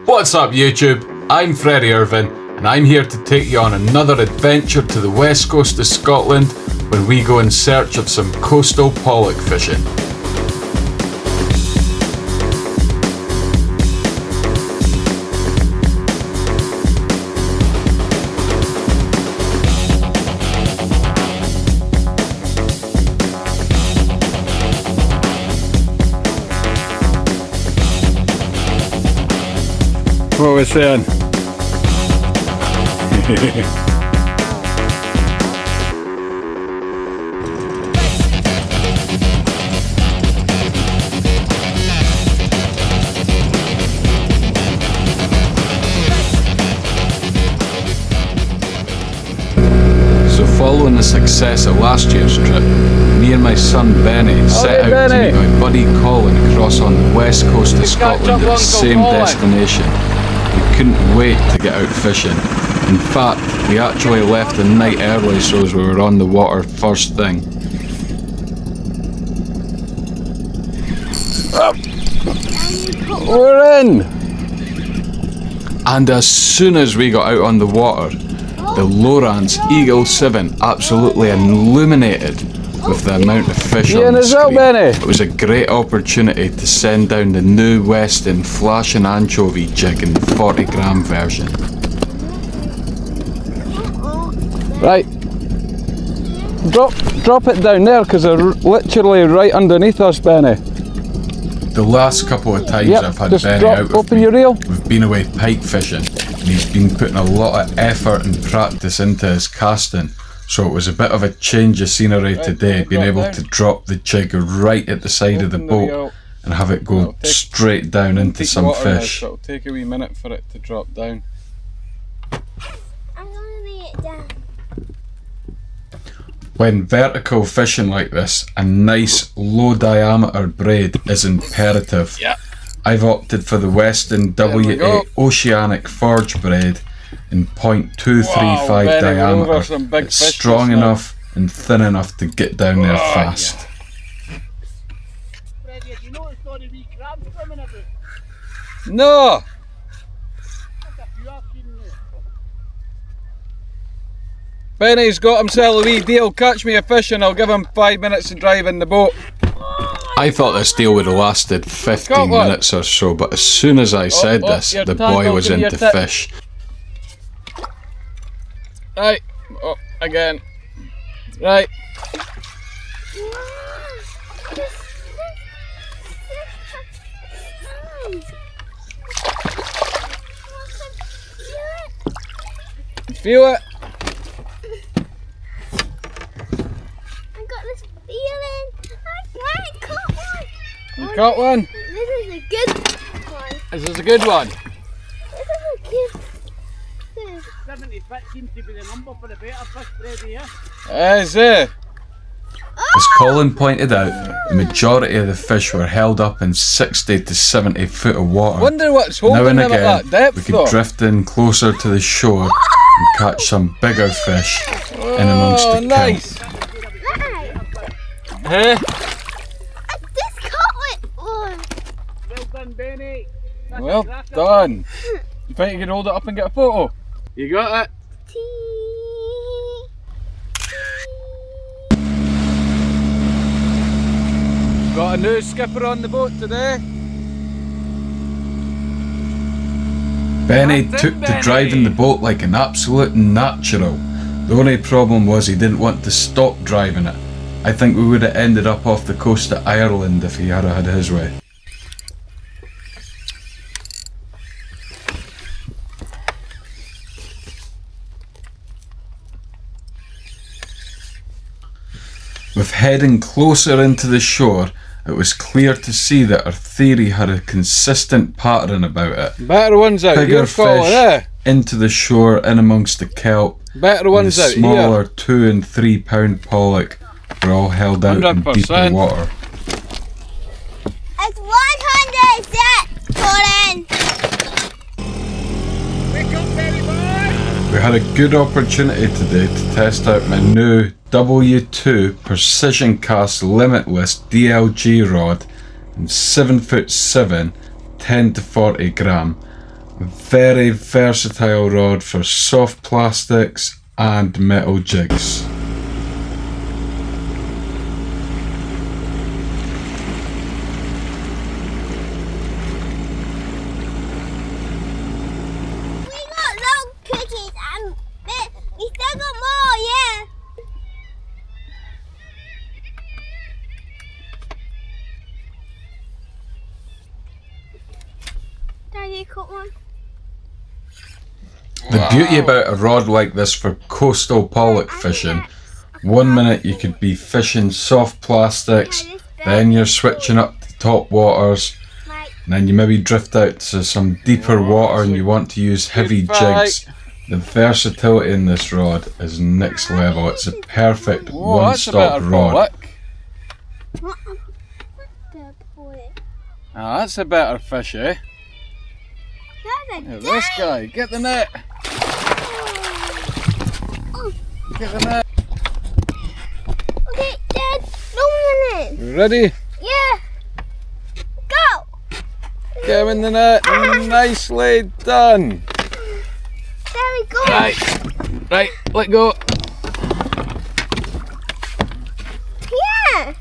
What's up YouTube? I'm Freddie Irvin and I'm here to take you on another adventure to the west coast of Scotland when we go in search of some coastal pollock fishing. What was saying? So following the success of last year's trip, me and my son Benny set out to meet my buddy Colin across on the west coast of Scotland at the same destination. We couldn't wait to get out fishing. In fact, we actually left the night early so as we were on the water first thing. We're in! And as soon as we got out on the water, the Lowrance Eagle 7 absolutely illuminated with the amount of fish on the screen. It was a great opportunity to send down the new Westin flashin anchovy jig in the 40-gram version. Right. Drop it down there because they're literally right underneath us, Benny. The last couple of times I've had Benny out with me, we've been away pike fishing and he's been putting a lot of effort and practice into his casting. So it was a bit of a change of scenery today, being able to drop the jig right at the side of the boat and have it go straight down into some fish. It'll take a wee minute for it to drop down. I'm gonna lay it down. When vertical fishing like this, a nice low diameter braid is imperative. I've opted for the Westin W8 Oceanic Forge braid in .235 diameter. It's strong enough and thin enough to get down there fast. Freddie, have you noticed all the wee crabs swimming about? No! There's a few I've seen there. Benny's got himself a wee deal. Catch me a fish and I'll give him 5 minutes to drive in the boat. I thought this deal would have lasted 15 minutes or so, but as soon as I said this, the boy was into fish. Right, again. Right. Feel it? I got this feeling. I caught one. You caught one? This is a good one. This is a good one. This is a good fish. 76 seems to be the number for the better fish, Freddie, yeah? Is it? As Colin pointed out, the majority of the fish were held up in 60 to 70 foot of water. Wonder what's holding now and them again, at that depth, we could drift in closer to the shore and catch some bigger fish in amongst the nice. Nice. I just caught it one. Well done, Benny. That's Well a cracker. done. You think you can hold it up and get a photo? You got it? Got a new skipper on the boat today. Benny took to driving the boat like an absolute natural. The only problem was he didn't want to stop driving it. I think we would have ended up off the coast of Ireland if he had had his way. With heading closer into the shore, it was clear to see that our theory had a consistent pattern about it. Better ones out Bigger here, Colin, fish into the shore, in amongst the kelp. Better ones out here. Smaller 2 and 3 pound pollock were all held out in deeper 100%. water. It's 100 set, Colin. Wake up, Benny boy! We had a good opportunity today to test out my new W2 Precision Cast Limitless DLG rod in 7'7", 10 to 40 gram. A very versatile rod for soft plastics and metal jigs. We got long cookies and we still got more, yeah. Daddy, caught one. The beauty about a rod like this for coastal pollock fishing, 1 minute you could be fishing soft plastics, then you're switching up to top waters, and then you maybe drift out to some deeper water and you want to use heavy jigs. The versatility in this rod is next level. It's a perfect one-stop rod. Ah, that's a better fish, eh? Look at this guy, get the net! Get the net! Okay, Dad, no minute. You ready? Yeah. Go. Get him in the net! Nicely done! There we go. Right, let go! Yeah.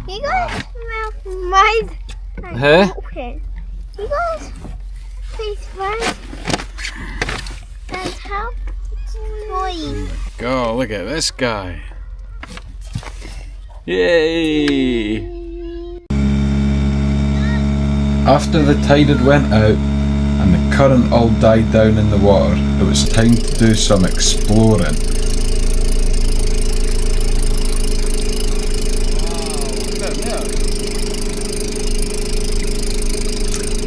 You guys smell my. Huh? Okay. You guys face first. That's how toy. Go, look at this guy! Yay! After the tide had went out and the current all died down in the water, it was time to do some exploring.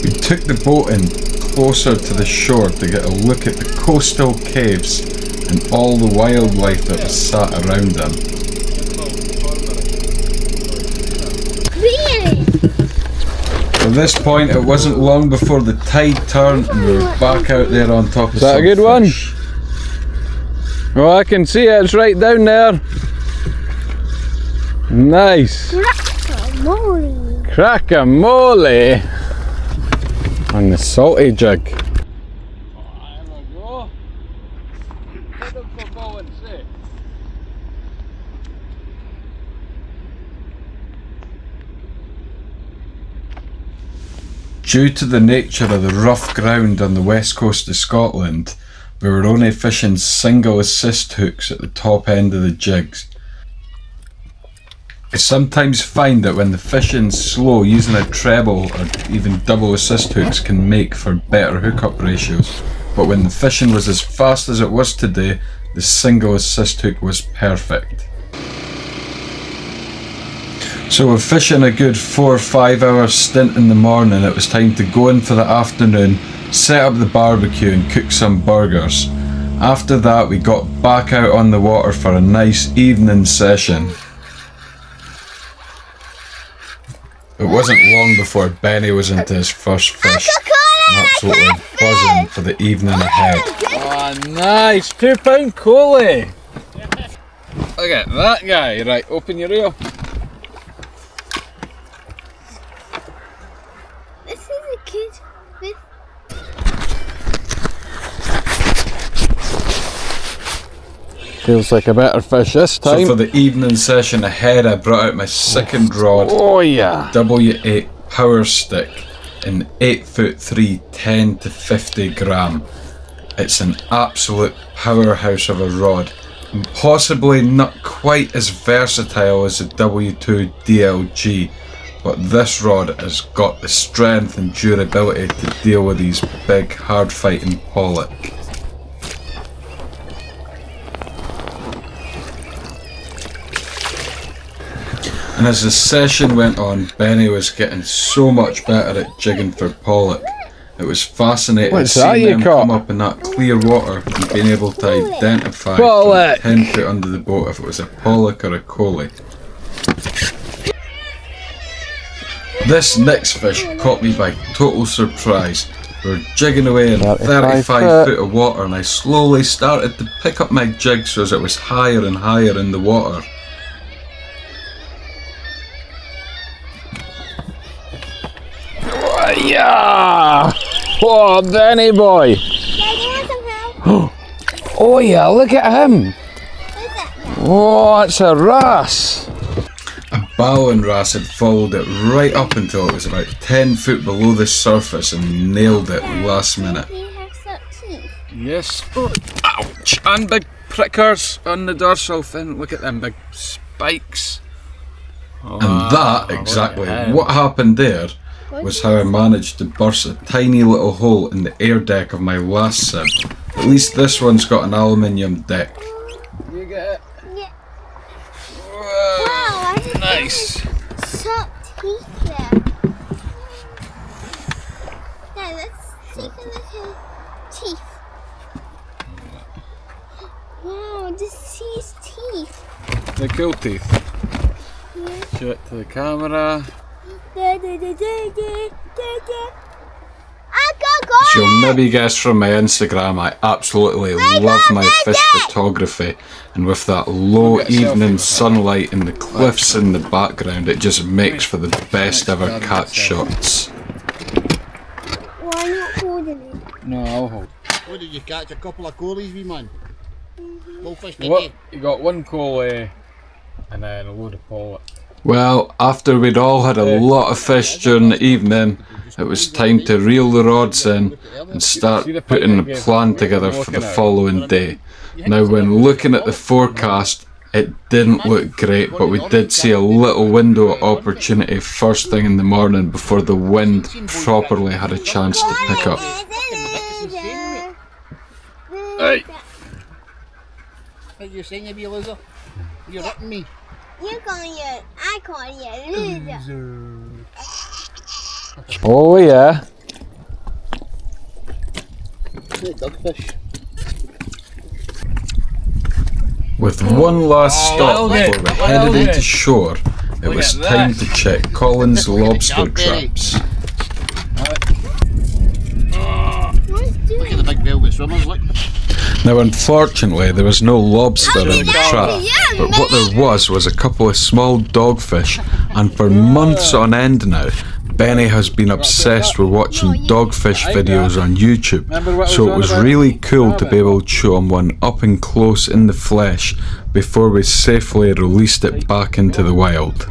We took the boat in closer to the shore to get a look at the coastal caves and all the wildlife that was sat around them. Really? At this point, it wasn't long before the tide turned and we were back out there on top of Is that a good one? Oh, I can see it, it's right down there. Nice. Guacamole. Crack-a-mole on the salty jig. There we go. Hit him for Bowen's sake. Due to the nature of the rough ground on the west coast of Scotland, we were only fishing single assist hooks at the top end of the jigs. I sometimes find that when the fishing's slow, using a treble or even double assist hooks can make for better hookup ratios, but when the fishing was as fast as it was today, the single assist hook was perfect. So we're fishing a good 4 or 5 hour stint in the morning. It was time to go in for the afternoon, set up the barbecue and cook some burgers. After that we got back out on the water for a nice evening session. It wasn't long before Benny was into his first fish, absolutely buzzing for the evening ahead. Oh, nice! £2 coley! Look at that guy. Right, open your reel. This is a kid with. Feels like a better fish this time. So for the evening session ahead, I brought out my second rod, Oh yeah! W8 power stick in 8'3", 10 to 50 gram. It's an absolute powerhouse of a rod, and possibly not quite as versatile as the W2 DLG, but this rod has got the strength and durability to deal with these big hard fighting pollock. And as the session went on, Benny was getting so much better at jigging for pollock. It was fascinating seeing them come up in that clear water and being able to identify from 10 foot under the boat if it was a pollock or a coley. This next fish caught me by total surprise. We were jigging away in 35 foot of water and I slowly started to pick up my jig so as it was higher and higher in the water. Yeah! Oh, Benny boy! Dad, you want some help? Oh yeah, look at him! What's that? Oh, it's a wrasse! A ballan wrasse had followed it right up until it was about 10 foot below the surface and nailed it last minute. Do you have some teeth? Yes. Oh, ouch! And big prickers on the dorsal fin. Look at them big spikes. Oh, And that, exactly what happened there, was how I managed to burst a tiny little hole in the air deck of my last sieve. At least this one's got an aluminium deck. You get it? Yeah. Whoa, Wow, I just nice. some teeth there. Dad, let's take a look at teeth. Wow, this is teeth. The cool teeth. Show it to the camera. I got You'll maybe guess from my Instagram, I absolutely love my fish photography, and with that low I'll get a selfie evening with that. sunlight and the cliffs in the background, it just makes for the best ever catch shots. Why not holding it? No, I'll hold. What did you catch? A couple of coalies, wee man? Coalfish today? What? You got one coalie and then a load of pollock. Well, after we'd all had a lot of fish during the evening, it was time to reel the rods in and start putting a plan together for the following day. Now, when looking at the forecast, it didn't look great, but we did see a little window of opportunity first thing in the morning before the wind properly had a chance to pick up. Hey! What you saying, you wee loser? You're ripping me. You call you, I call you loser. Oh yeah. Dogfish. With one last stop before we headed into shore, it was time to check Colin's lobster traps. Look at the big velvet swimmers, look. Now, unfortunately, there was no lobster in the trap, but what there was a couple of small dogfish, and for months on end now, Benny has been obsessed with watching dogfish videos on YouTube, so it was really cool to be able to show him one up and close in the flesh before we safely released it back into the wild.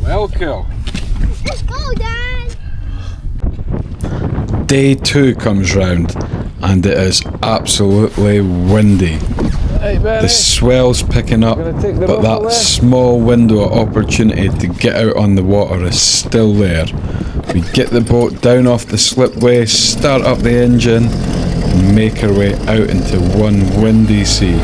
Well, cool. Let's go, Dad. Day 2 comes round, and it is absolutely windy. Hey, Benny. The swell's picking up, but that small window of opportunity to get out on the water is still there. We get the boat down off the slipway, start up the engine, and make our way out into one windy sea.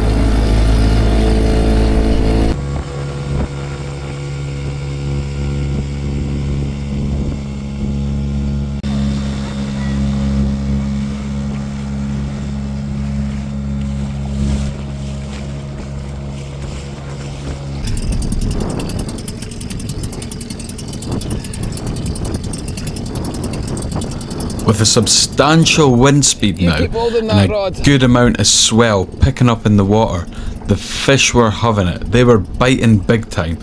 With a substantial wind speed now and a good amount of swell picking up in the water, the fish were having it. They were biting big time,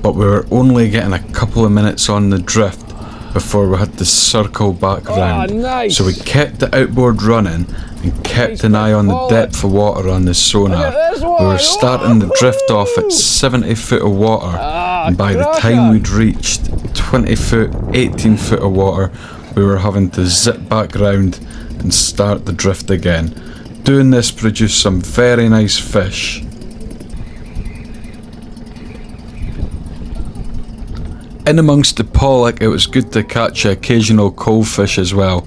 but we were only getting a couple of minutes on the drift before we had to circle back round. Nice. So we kept the outboard running and kept an eye on the depth of water on the sonar. We were starting the drift off at 70 foot of water, and by the time we'd reached 20 foot, 18 foot of water, we were having to zip back round and start the drift again. Doing this produced some very nice fish. In amongst the pollock, it was good to catch an occasional coalfish as well.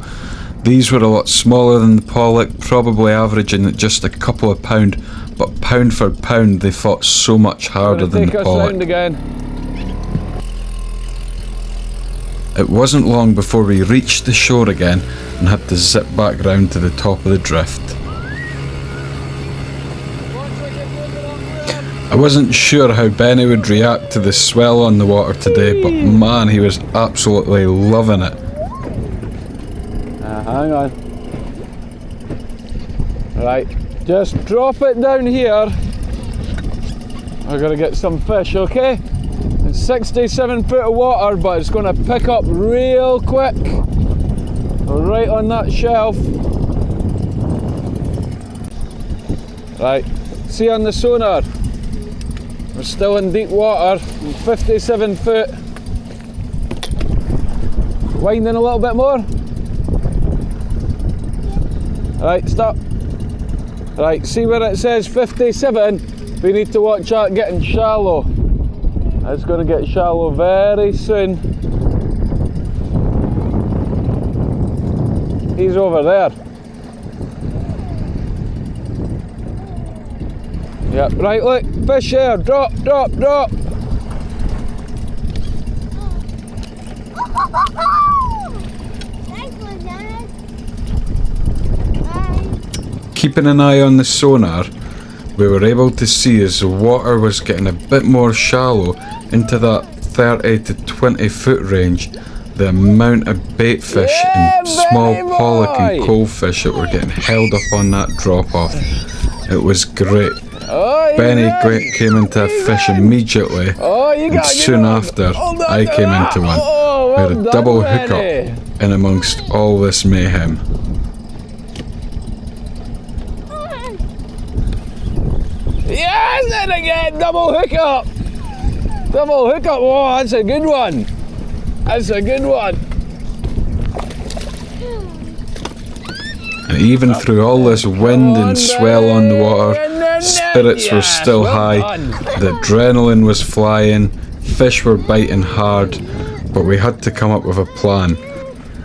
These were a lot smaller than the pollock, probably averaging at just a couple of pound, but pound for pound they fought so much harder than the pollock. It wasn't long before we reached the shore again and had to zip back round to the top of the drift. I wasn't sure how Benny would react to the swell on the water today, but man, he was absolutely loving it. Hang on. Right, just drop it down here I gotta get some fish, okay? It's 67 foot of water, but it's gonna pick up real quick. Right on that shelf. Right, see on the sonar, we're still in deep water, 57 foot. Winding a little bit more. Right, stop. Right, see where it says 57? We need to watch out getting shallow. It's going to get shallow very soon. He's over there. Yep, right, look, fish there, drop, drop, drop. Keeping an eye on the sonar, we were able to see as the water was getting a bit more shallow into that 30 to 20 foot range, the amount of bait fish and small pollock and coalfish that were getting held up on that drop off. It was great. Benny came into a fish immediately, and soon after I came into one. We had a double hookup in amongst all this mayhem. Yes, and again, double hookup! Double hookup, oh, that's a good one. That's a good one. And even through all this wind and swell on the water, spirits were still high, the adrenaline was flying, fish were biting hard, but we had to come up with a plan.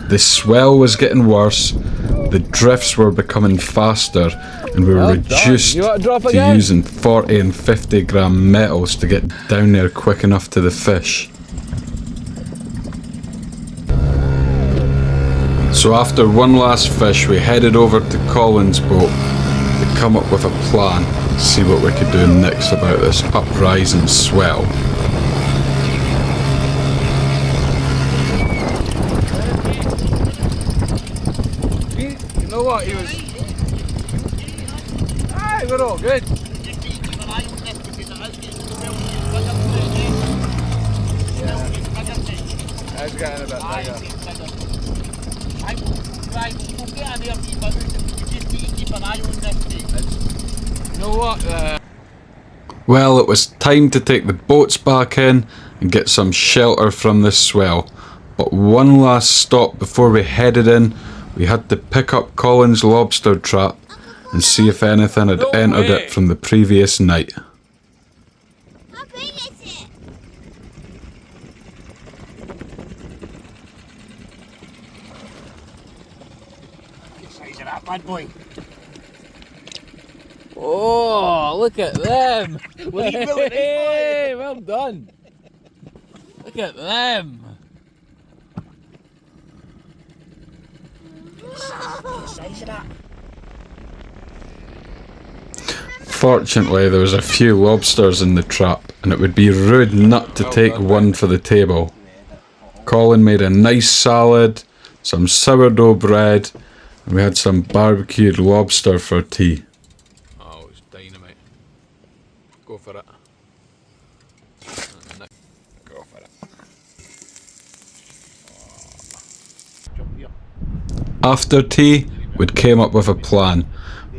The swell was getting worse, the drifts were becoming faster, and we were reduced to using 40 and 50 gram metals to get down there quick enough to the fish. So after one last fish, we headed over to Colin's boat to come up with a plan, see what we could do next about this uprising swell. You know what, he was... Aye, we're all good. That's getting a bit bigger. You know what? Well, it was time to take the boats back in and get some shelter from this swell. But one last stop before we headed in, we had to pick up Colin's lobster trap and see if anything had entered it from the previous night. How big is it? Size of that bad boy. Oh, look at them! Hey, well done! Look at them! Size of that. Fortunately, there was a few lobsters in the trap, and it would be rude not to take one for the table. Colin made a nice salad, some sourdough bread, and we had some barbecued lobster for tea. Oh, it's dynamite. Go for it. Go for it. After tea, we came up with a plan.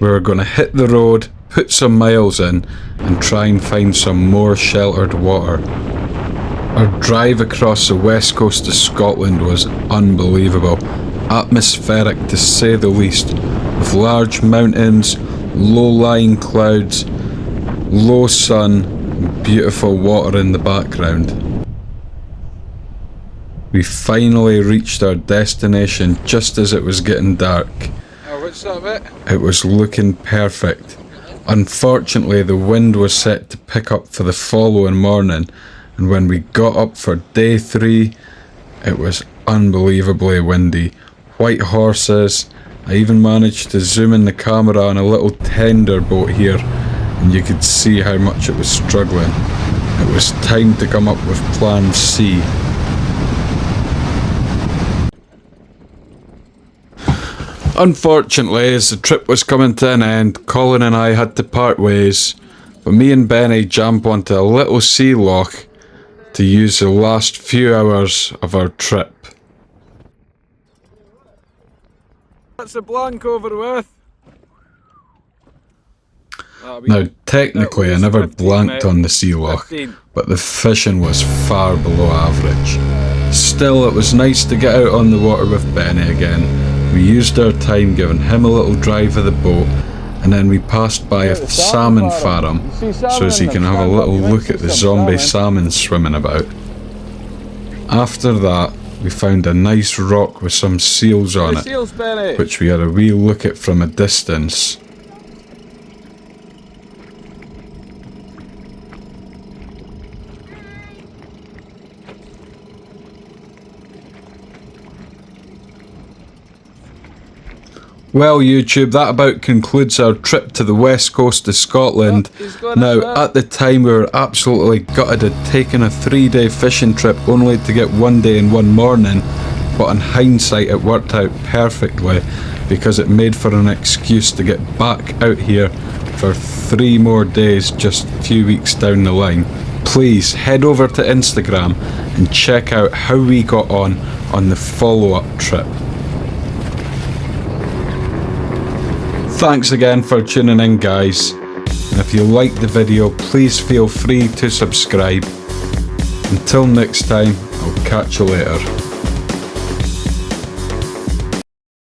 We were going to hit the road, put some miles in, and try and find some more sheltered water. Our drive across the west coast of Scotland was unbelievable, atmospheric to say the least, with large mountains, low-lying clouds, low sun, and beautiful water in the background. We finally reached our destination just as it was getting dark. Oh, what's that bit? It was looking perfect. Unfortunately, the wind was set to pick up for the following morning, and when we got up for day 3, it was unbelievably windy. White horses. I even managed to zoom in the camera on a little tender boat here, and you could see how much it was struggling. It was time to come up with plan C. Unfortunately, as the trip was coming to an end, Colin and I had to part ways. But me and Benny jumped onto a little sea loch to use the last few hours of our trip. That's a blank over with. Now, technically I never blanked on the sea loch, but the fishing was far below average. Still, it was nice to get out on the water with Benny again. We used our time giving him a little drive of the boat, and then we passed by a salmon farm so as he can have a little look at the zombie salmon swimming about. After that, we found a nice rock with some seals on it, which we had a wee look at from a distance. Well, YouTube, that about concludes our trip to the west coast of Scotland. Now, at the time we were absolutely gutted at taking a 3-day fishing trip only to get 1 day and 1 morning, but in hindsight it worked out perfectly because it made for an excuse to get back out here for 3 more days just a few weeks down the line. Please head over to Instagram and check out how we got on the follow-up trip. Thanks again for tuning in, guys, and if you liked the video, please feel free to subscribe. Until next time, I'll catch you later.